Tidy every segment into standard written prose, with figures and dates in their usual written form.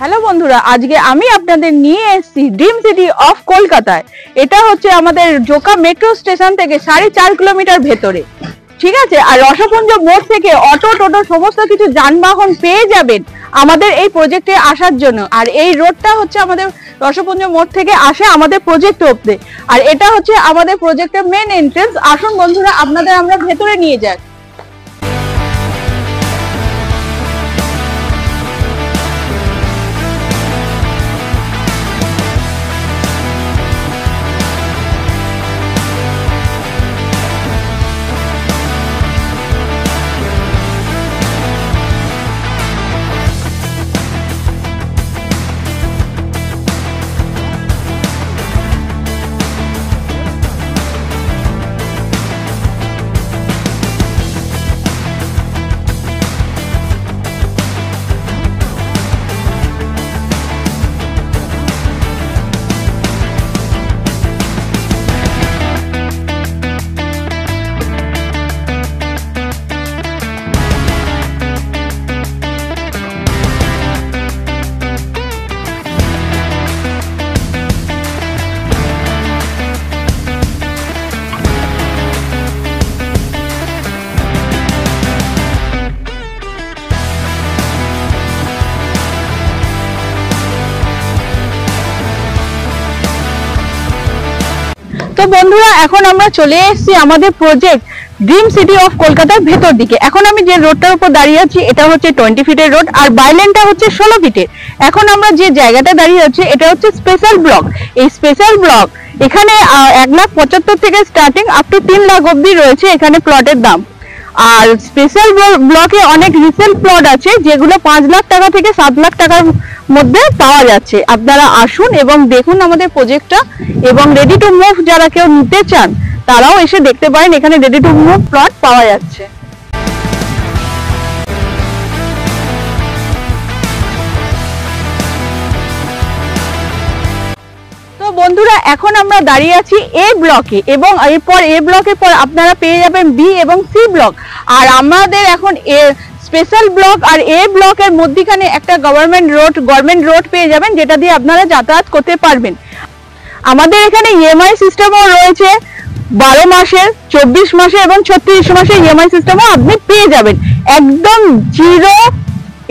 Hello বন্ধুরা, আজকে আমি আপনাদের নিয়ে এসেছি ড্রিম সিটি অফ কলকাতায়। এটা হচ্ছে আমাদের জোকা মেট্রো স্টেশন থেকে 4.5 কিলোমিটার ভেতরে, ঠিক আছে। আর রসপুঞ্জ মোড় থেকে অটো টোটো সমস্ত কিছু যানবাহন পেয়ে যাবেন আমাদের এই প্রজেক্টে আসার জন্য। আর এই রোডটা হচ্ছে আমাদের রসপুঞ্জ মোড় থেকে আসে আমাদের প্রজেক্ট অবধি। আর এটা হচ্ছে আমাদের প্রজেক্টের মেন এন্ট্রেন্স। আসুন বন্ধুরা, আপনাদের আমরা ভেতরে নিয়ে যাই। তো বন্ধুরা, এখন আমরা চলে এসেছি আমাদের প্রজেক্ট ড্রিম সিটি অফ কলকাতার ভেতর দিকে। এখন আমি যে রোডটার উপর দাঁড়িয়ে আছি এটা হচ্ছে 20 ফিটের রোড, আর বাইলেনটা হচ্ছে 16 ফিটের। এখন আমরা যে জায়গাটা দাঁড়িয়ে আছি এটা হচ্ছে স্পেশাল ব্লক। এই স্পেশাল ব্লক এখানে 1,75,000 থেকে স্টার্টিং আপ টু 3 লাখ অব্দি রয়েছে এখানে প্লটের দাম। আর স্পেশাল ব্লকে অনেক রিসেল প্লট আছে যেগুলো 5 লাখ টাকা থেকে 7 লাখ টাকার মধ্যে পাওয়া যাচ্ছে। আপনারা আসুন এবং দেখুন আমাদের প্রজেক্টটা, এবং রেডি টু মুভ যারা কেউ নিতে চান তারাও এসে দেখতে পারেন, এখানে রেডি টু মুভ প্লট পাওয়া যাচ্ছে। তো বন্ধুরা, এখন আমরা দাঁড়িয়ে আছি এ ব্লকে, এবং এরপর এ ব্লকের পর আপনারা পেয়ে যাবেন বি এবং সি ব্লক। আর আমাদের এখন স্পেশাল ব্লক আর এ ব্লকের মধ্যখানে একটা গভর্নমেন্ট রোড পেয়ে যাবেন, যেটা দিয়ে আপনারা যাতায়াত করতে পারবেন। আমাদের এখানে ইএমআই সিস্টেমও রয়েছে 12 মাসের, 24 মাসের এবং 36 মাসের ইএমআই সিস্টেমও আপনি পেয়ে যাবেন। একদম জিরো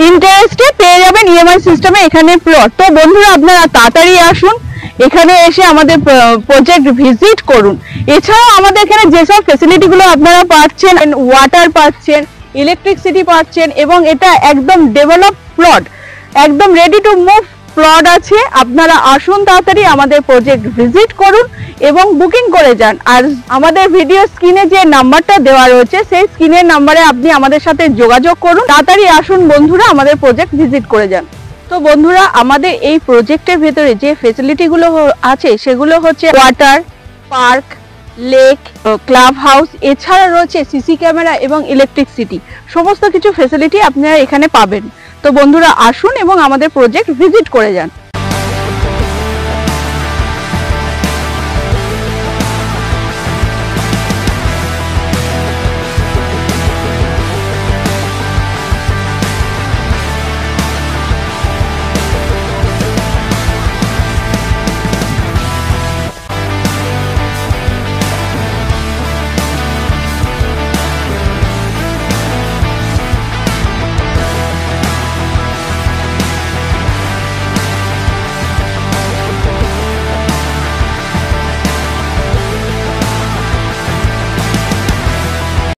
ইন্টারেস্টে পেয়ে যাবেন ইএমআই সিস্টেমে এখানে প্লট। তো বন্ধুরা, আপনারা তাড়াতাড়ি আসুন, এখানে এসে আমাদের প্রজেক্ট ভিজিট করুন। এছাড়াও আমাদের এখানে যেসব ফ্যাসিলিটিগুলো আপনারা পাচ্ছেন, ওয়াটার পাচ্ছেন, ইলেকট্রিসিটি পাচ্ছেন, এবং এটা একদম ডেভেলপ প্লট, একদম রেডি টু মুভ প্লট আছে। আপনারা আসুন তাড়াতাড়ি, আমাদের প্রজেক্ট ভিজিট করুন এবং বুকিং করে যান। আর আমাদের ভিডিও স্ক্রিনে যে নাম্বারটা দেওয়া রয়েছে সেই স্ক্রিনের নাম্বারে আপনি আমাদের সাথে যোগাযোগ করুন। তাড়াতাড়ি আসুন বন্ধুরা, আমাদের প্রজেক্ট ভিজিট করে যান। তো বন্ধুরা, আমাদের এই প্রজেক্টের ভেতরে যে ফেসিলিটিগুলো আছে সেগুলো হচ্ছে water park, lake, club house, এছাড়া রয়েছে সিসি ক্যামেরা এবং ইলেকট্রিসিটি। সমস্ত কিছু ফেসিলিটি আপনারা এখানে পাবেন। তো বন্ধুরা, আসুন এবং আমাদের প্রজেক্ট ভিজিট করে যান।